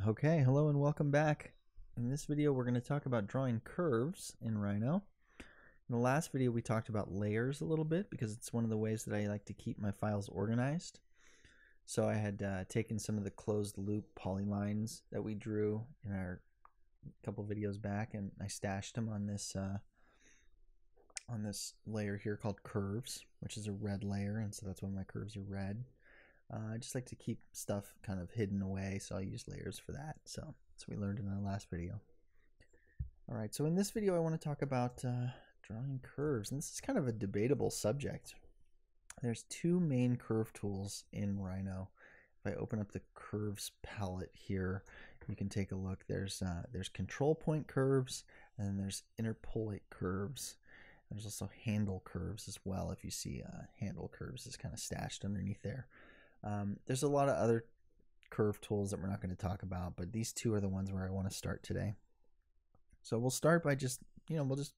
Okay, hello and welcome back. In this video, we're going to talk about drawing curves in Rhino. In the last video, we talked about layers a little bit because it's one of the ways that I like to keep my files organized. So I had taken some of the closed loop polylines that we drew in our couple videos back, and I stashed them on this layer here called curves, which is a red layer, and so that's why my curves are red. I just like to keep stuff kind of hidden away, so I'll use layers for that. So that's what we learned in our last video. All right, so in this video I want to talk about drawing curves, and this is kind of a debatable subject. There's two main curve tools in Rhino. If I open up the curves palette here, you can take a look. There's control point curves, and then there's interpolate curves. There's also handle curves as well. If you see handle curves is kind of stashed underneath there. There's a lot of other curve tools that we're not going to talk about, but these two are the ones where I want to start today. So we'll start by just, we'll just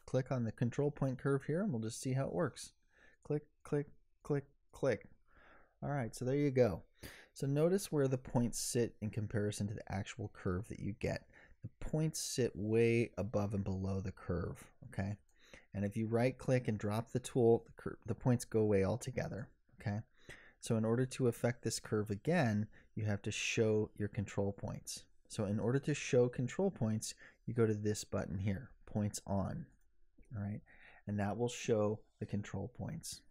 click on the control point curve here, and we'll just see how it works. Click, click, click, click. All right, so there you go. So notice where the points sit in comparison to the actual curve that you get. The points sit way above and below the curve, okay? And if you right click and drop the tool, the points go away altogether, okay? So in order to affect this curve again, you have to show your control points. So in order to show control points, you go to this button here, points on, all right? And that will show the control points.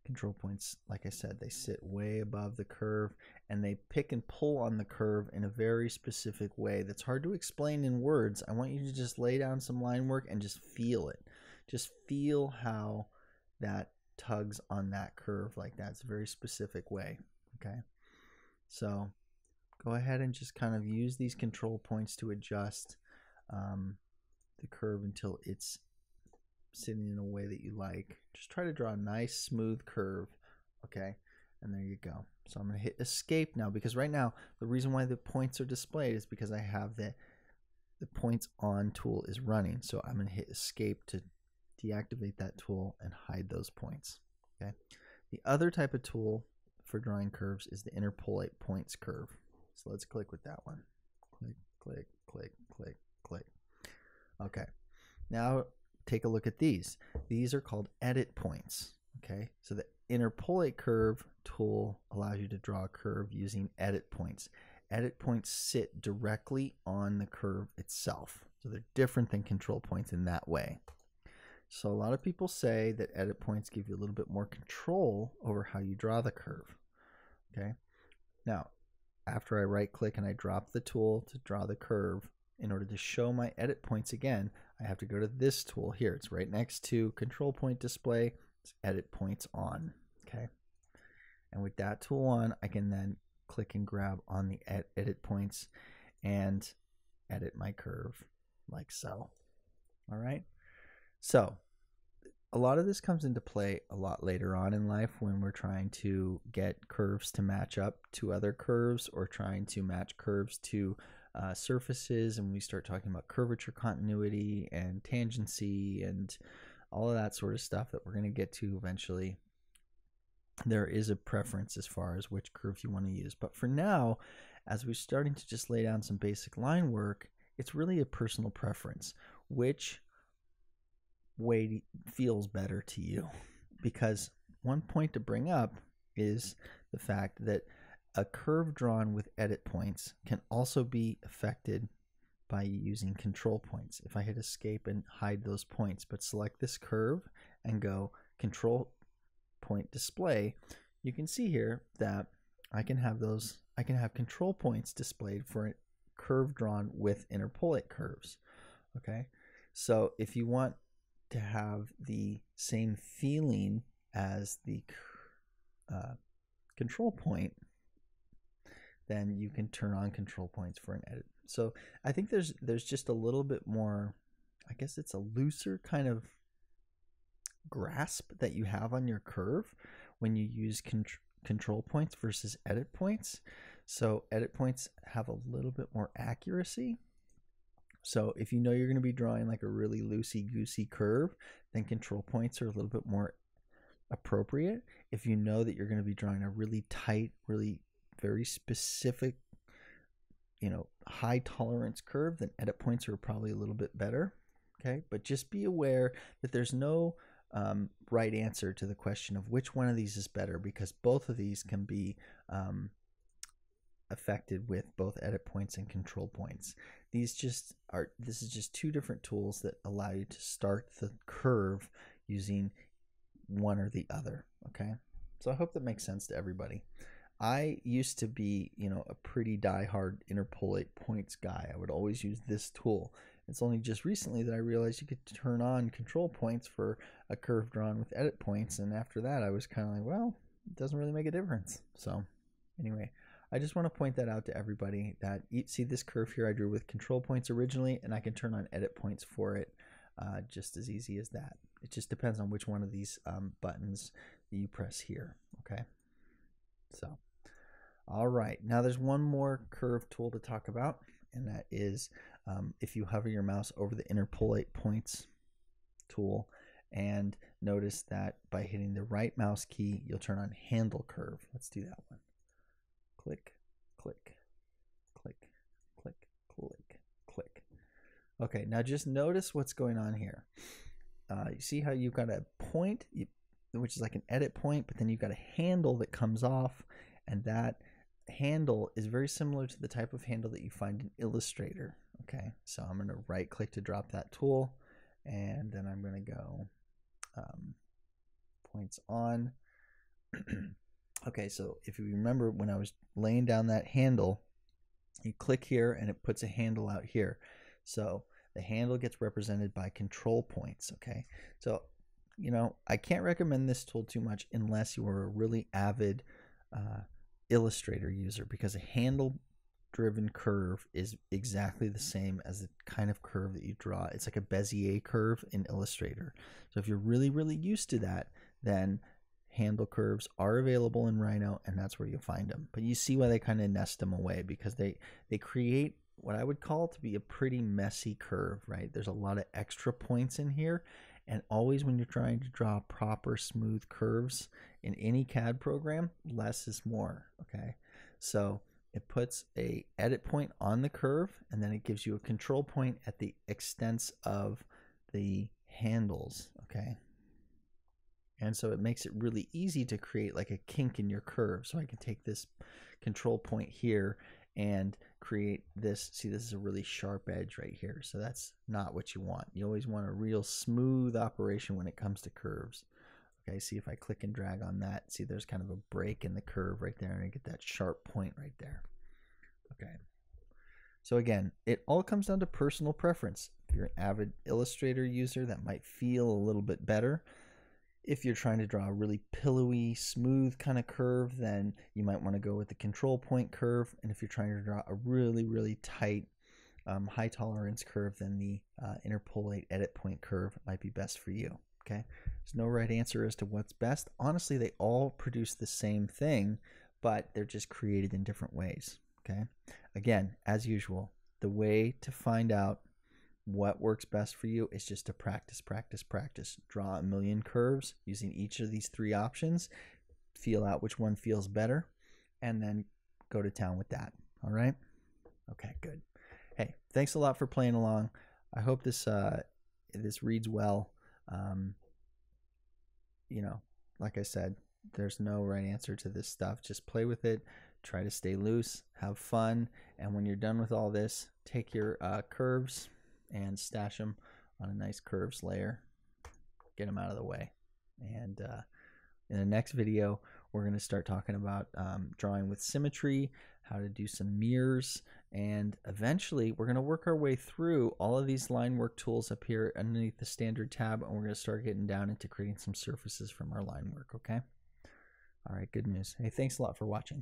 Control points, like I said, they sit way above the curve, and they pick and pull on the curve in a very specific way that's hard to explain in words. I want you to just lay down some line work and just feel it. Just feel how that tugs on that curve like that. It's a very specific way, okay? So go ahead and just kind of use these control points to adjust the curve until it's sitting in a way that you like. Just try to draw a nice smooth curve, okay? And there you go. So I'm going to hit escape now, because right now the reason why the points are displayed is because I have the points on tool is running. So I'm going to hit escape to deactivate that tool and hide those points, okay? The other type of tool for drawing curves is the interpolate points curve. So let's click with that one. Click, click, click, click, click. Okay, now take a look at these. These are called edit points, okay? So the interpolate curve tool allows you to draw a curve using edit points. Edit points sit directly on the curve itself. So they're different than control points in that way. So a lot of people say that edit points give you a little bit more control over how you draw the curve, okay? Now, after I right click and I drop the tool to draw the curve, in order to show my edit points again, I have to go to this tool here. It's right next to control point display. It's edit points on, okay? And with that tool on, I can then click and grab on the edit points and edit my curve like so, all right? So a lot of this comes into play a lot later on in life when we're trying to get curves to match up to other curves, or trying to match curves to surfaces, and we start talking about curvature continuity and tangency and all of that sort of stuff that we're going to get to eventually. There is a preference as far as which curve you want to use, but for now, as we're starting to just lay down some basic line work, it's really a personal preference. Which way feels better to you? Because one point to bring up is the fact that a curve drawn with edit points can also be affected by using control points. If I hit escape and hide those points, but select this curve and go control point display, you can see here that I can have control points displayed for a curve drawn with interpolate curves, okay? So if you want to have the same feeling as the control point, then you can turn on control points for an edit. So I think there's just a little bit more, I guess it's a looser kind of grasp that you have on your curve when you use control points versus edit points. So edit points have a little bit more accuracy. So if you know you're going to be drawing like a really loosey-goosey curve, then control points are a little bit more appropriate. If you know that you're going to be drawing a really tight, really very specific high tolerance curve, then edit points are probably a little bit better. Okay, but just be aware that there's no right answer to the question of which one of these is better, because both of these can be affected with both edit points and control points. This is just two different tools that allow you to start the curve using one or the other. Okay, so I hope that makes sense to everybody. I used to be, a pretty die-hard interpolate points guy. I would always use this tool. It's only just recently that I realized you could turn on control points for a curve drawn with edit points, and after that I was kind of like, well, it doesn't really make a difference. So anyway, I just want to point that out to everybody, that you see this curve here I drew with control points originally, and I can turn on edit points for it just as easy as that. It just depends on which one of these buttons you press here. Okay, so all right, now there's one more curve tool to talk about, and that is if you hover your mouse over the interpolate points tool, and notice that by hitting the right mouse key, you'll turn on handle curve. Let's do that one. Click, click, click, click, click, click. Okay, now just notice what's going on here. You see how you've got a point, which is like an edit point, but then you've got a handle that comes off, and that handle is very similar to the type of handle that you find in Illustrator. Okay, so I'm going to right click to drop that tool, and then I'm going to go points on. Okay, so if you remember when I was laying down that handle, you click here and it puts a handle out here. So the handle gets represented by control points. Okay, so I can't recommend this tool too much unless you are a really avid Illustrator user, because a handle driven curve is exactly the same as the kind of curve that you draw. It's like a Bezier curve in Illustrator. So if you're really, really used to that, then handle curves are available in Rhino, and that's where you'll find them. But you see why they kind of nest them away, because they create what I would call to be a pretty messy curve, right? There's a lot of extra points in here, and always when you're trying to draw proper smooth curves in any CAD program, less is more. Okay, so it puts a edit point on the curve, and then it gives you a control point at the extents of the handles. Okay, and so it makes it really easy to create like a kink in your curve. So I can take this control point here and create this. See, this is a really sharp edge right here. So that's not what you want. You always want a real smooth operation when it comes to curves. Okay, see if I click and drag on that, see there's kind of a break in the curve right there, and I get that sharp point right there. Okay, so again, it all comes down to personal preference. If you're an avid Illustrator user, that might feel a little bit better. If you're trying to draw a really pillowy, smooth kind of curve, then you might want to go with the control point curve. And if you're trying to draw a really, really tight, high tolerance curve, then the interpolate edit point curve might be best for you. Okay, there's no right answer as to what's best. Honestly, they all produce the same thing, but they're just created in different ways. Okay, again, as usual, the way to find out what works best for you is just to practice, practice, practice. Draw a million curves using each of these three options, feel out which one feels better, and then go to town with that. All right? Okay, good. Hey, thanks a lot for playing along. I hope this reads well. Like I said, there's no right answer to this stuff. Just play with it. Try to stay loose, have fun, and when you're done with all this, take your curves and stash them on a nice curves layer. Get them out of the way. And in the next video, we're going to start talking about drawing with symmetry, how to do some mirrors, and eventually we're going to work our way through all of these line work tools up here underneath the standard tab, and we're going to start getting down into creating some surfaces from our line work. Okay? All right, good news. Hey, thanks a lot for watching.